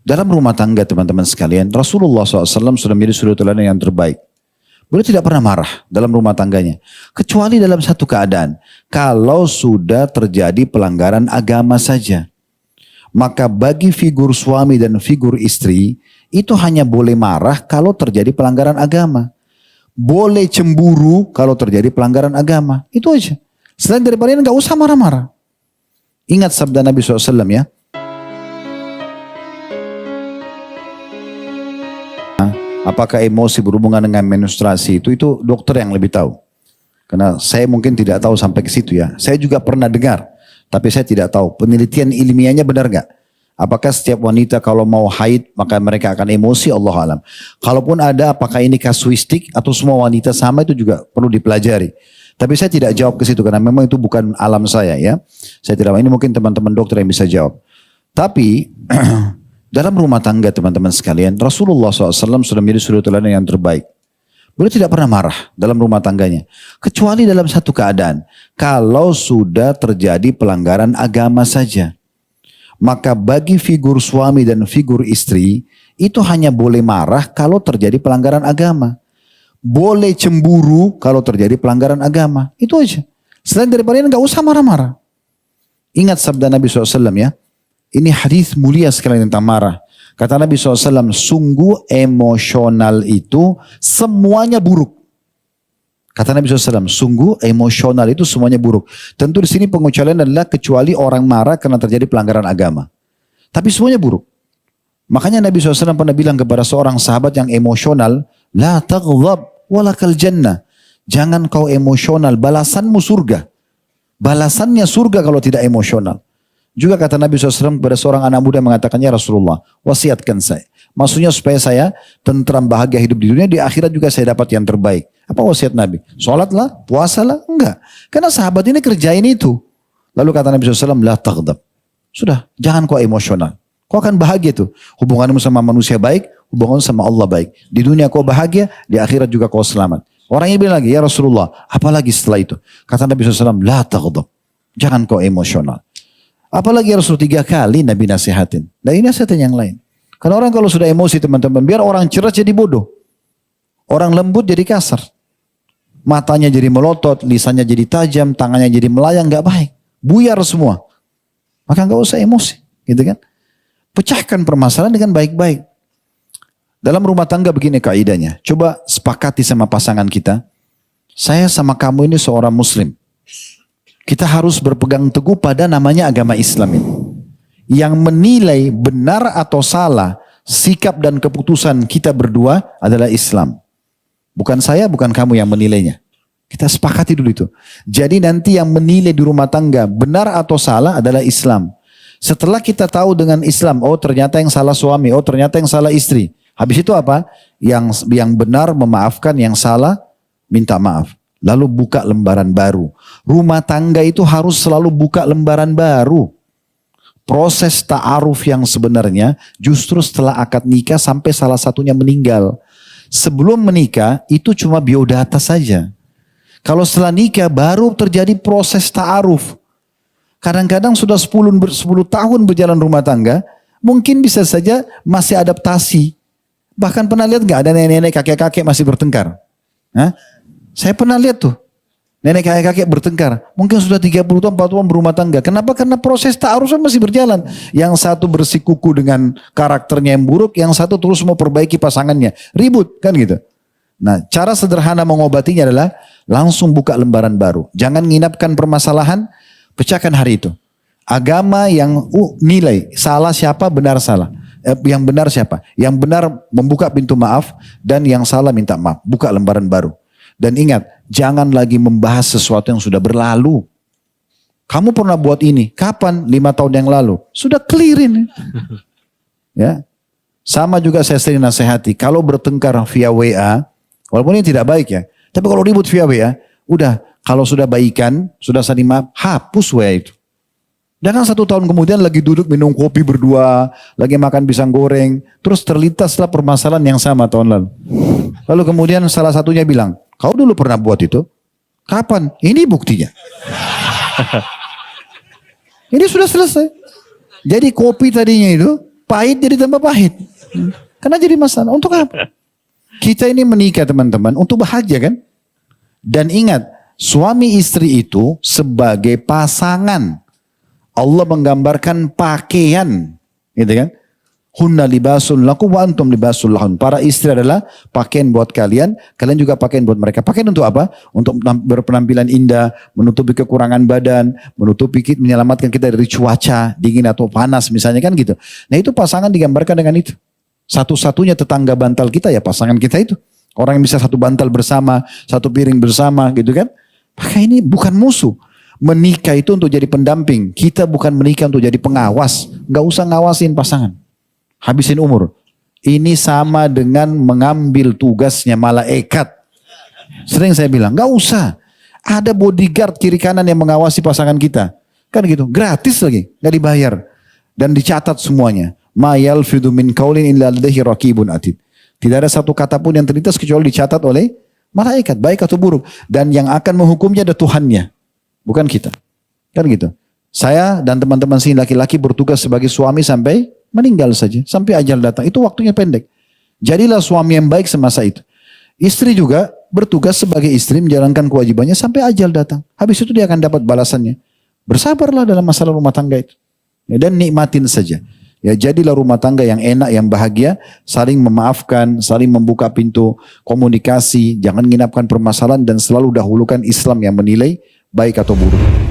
Dalam rumah tangga teman-teman sekalian, Rasulullah SAW sudah menjadi suri teladan yang terbaik. Beliau tidak pernah marah dalam rumah tangganya. Kecuali dalam satu keadaan. Kalau sudah terjadi pelanggaran agama saja. Maka bagi figur suami dan figur istri, itu hanya boleh marah kalau terjadi pelanggaran agama. Boleh cemburu kalau terjadi pelanggaran agama. Itu aja. Selain daripada ini gak usah marah-marah. Ingat sabda Nabi SAW ya. Apakah emosi berhubungan dengan menstruasi itu dokter yang lebih tahu. Karena saya mungkin tidak tahu sampai ke situ ya. Saya juga pernah dengar, tapi saya tidak tahu penelitian ilmiahnya benar gak? Apakah setiap wanita kalau mau haid maka mereka akan emosi, Allah alam. Kalaupun ada, apakah ini kasuistik atau semua wanita sama, itu juga perlu dipelajari. Tapi saya tidak jawab ke situ karena memang itu bukan alam saya ya. Saya tidak, ini mungkin teman-teman dokter yang bisa jawab. Tapi dalam rumah tangga teman-teman sekalian, Rasulullah SAW sudah menjadi suri teladan yang terbaik. Beliau tidak pernah marah dalam rumah tangganya. Kecuali dalam satu keadaan. Kalau sudah terjadi pelanggaran agama saja. Maka bagi figur suami dan figur istri, itu hanya boleh marah kalau terjadi pelanggaran agama. Boleh cemburu kalau terjadi pelanggaran agama. Itu aja. Selain daripada ini gak usah marah-marah. Ingat sabda Nabi SAW ya. Ini hadis mulia sekali tentang marah. Kata Nabi SAW, sungguh emosional itu semuanya buruk. Kata Nabi SAW, sungguh emosional itu semuanya buruk. Tentu di sini pengecualian adalah kecuali orang marah karena terjadi pelanggaran agama. Tapi semuanya buruk. Makanya Nabi SAW pernah bilang kepada seorang sahabat yang emosional, la taghdab walakal jannah. Jangan kau emosional, balasanmu surga. Balasannya surga kalau tidak emosional. Juga kata Nabi SAW kepada seorang anak muda yang mengatakannya, Rasulullah, wasiatkan saya. Maksudnya supaya saya tentram bahagia hidup di dunia, di akhirat juga saya dapat yang terbaik. Apa wasiat Nabi? Sholatlah, puasalah? Enggak. Karena sahabat ini kerjain itu. Lalu kata Nabi SAW, la taghdab. Sudah, jangan kau emosional. Kau akan bahagia tuh. Hubunganmu sama manusia baik, hubunganmu sama Allah baik. Di dunia kau bahagia, di akhirat juga kau selamat. Orang ini bilang lagi, ya Rasulullah, apalagi setelah itu? Kata Nabi SAW, la taghdab. Jangan kau emosional. Apalagi Rasul 3 kali Nabi nasihatin. Dan ini nasihatin yang lain. Karena orang kalau sudah emosi teman-teman, biar orang cerdas jadi bodoh. Orang lembut jadi kasar. Matanya jadi melotot, lisannya jadi tajam, tangannya jadi melayang, gak baik. Buyar semua. Maka gak usah emosi. Gitu kan? Pecahkan permasalahan dengan baik-baik. Dalam rumah tangga begini kaidahnya. Coba sepakati sama pasangan kita. Saya sama kamu ini seorang muslim. Kita harus berpegang teguh pada namanya agama Islam ini. Yang menilai benar atau salah sikap dan keputusan kita berdua adalah Islam. Bukan saya, bukan kamu yang menilainya. Kita sepakati dulu itu. Jadi nanti yang menilai di rumah tangga benar atau salah adalah Islam. Setelah kita tahu dengan Islam, oh ternyata yang salah suami, oh ternyata yang salah istri. Habis itu apa? Yang benar memaafkan, yang salah minta maaf. Lalu buka lembaran baru. Rumah tangga itu harus selalu buka lembaran baru. Proses ta'aruf yang sebenarnya justru setelah akad nikah sampai salah satunya meninggal. Sebelum menikah itu cuma biodata saja. Kalau setelah nikah baru terjadi proses ta'aruf. Kadang-kadang sudah 10 tahun berjalan rumah tangga, mungkin bisa saja masih adaptasi. Bahkan pernah lihat gak ada nenek-nenek kakek-kakek masih bertengkar? Hah? Saya pernah lihat tuh. Nenek kakek-kakek bertengkar. Mungkin sudah 30 tahun, 40 tahun berumah tangga. Kenapa? Karena proses ta'arufnya masih berjalan. Yang satu bersikuku dengan karakternya yang buruk. Yang satu terus mau perbaiki pasangannya. Ribut kan gitu. Nah cara sederhana mengobatinya adalah langsung buka lembaran baru. Jangan nginapkan permasalahan. Pecahkan hari itu. Agama yang nilai. Salah siapa, benar salah. Yang benar siapa? Yang benar membuka pintu maaf. Dan yang salah minta maaf. Buka lembaran baru. Dan ingat, jangan lagi membahas sesuatu yang sudah berlalu. Kamu pernah buat ini. Kapan? 5 tahun yang lalu. Sudah clear ini. Ya. Sama juga saya sering nasihati. Kalau bertengkar via WA, walaupun ini tidak baik ya. Tapi kalau ribut via WA, udah. Kalau sudah baikan, sudah saling maaf, hapus WA itu. Jangan 1 tahun kemudian lagi duduk minum kopi berdua, lagi makan pisang goreng. Terus terlintaslah permasalahan yang sama tahun lalu. Lalu kemudian salah satunya bilang, kau dulu pernah buat itu? Kapan? Ini buktinya. Ini sudah selesai. Jadi kopi tadinya itu pahit jadi tambah pahit. Karena jadi masalah. Untuk apa? Kita ini menikah teman-teman untuk bahagia kan? Dan ingat, suami istri itu sebagai pasangan. Allah menggambarkan pakaian, gitu kan? Hunna libasul lakum wa antum libasul lahun. Para istri adalah pakaian buat kalian, kalian juga pakaian buat mereka. Pakaian untuk apa? Untuk berpenampilan indah, menutupi kekurangan badan, menyelamatkan kita dari cuaca dingin atau panas misalnya kan gitu. Nah itu pasangan digambarkan dengan itu. Satu-satunya tetangga bantal kita ya pasangan kita itu. Orang yang bisa satu bantal bersama, satu piring bersama gitu kan. Maka ini bukan musuh. Menikah itu untuk jadi pendamping. Kita bukan menikah untuk jadi pengawas. Gak usah ngawasin pasangan. Habisin umur. Ini sama dengan mengambil tugasnya malaikat. Sering saya bilang, gak usah. Ada bodyguard kiri kanan yang mengawasi pasangan kita. Kan gitu, gratis lagi, gak dibayar. Dan dicatat semuanya. Ma yalfidu min qaulin illa ladaihi raqibun atid. Tidak ada satu kata pun yang terlintas kecuali dicatat oleh malaikat, baik atau buruk. Dan yang akan menghukumnya ada Tuhannya, bukan kita. Kan gitu. Saya dan teman-teman sini laki-laki bertugas sebagai suami sampai meninggal saja. Sampai ajal datang. Itu waktunya pendek. Jadilah suami yang baik semasa itu. Istri juga bertugas sebagai istri menjalankan kewajibannya sampai ajal datang. Habis itu dia akan dapat balasannya. Bersabarlah dalam masalah rumah tangga itu. Ya, dan nikmatin saja. Ya, jadilah rumah tangga yang enak, yang bahagia. Saling memaafkan, saling membuka pintu komunikasi. Jangan menginapkan permasalahan dan selalu dahulukan Islam yang menilai baik atau buruk.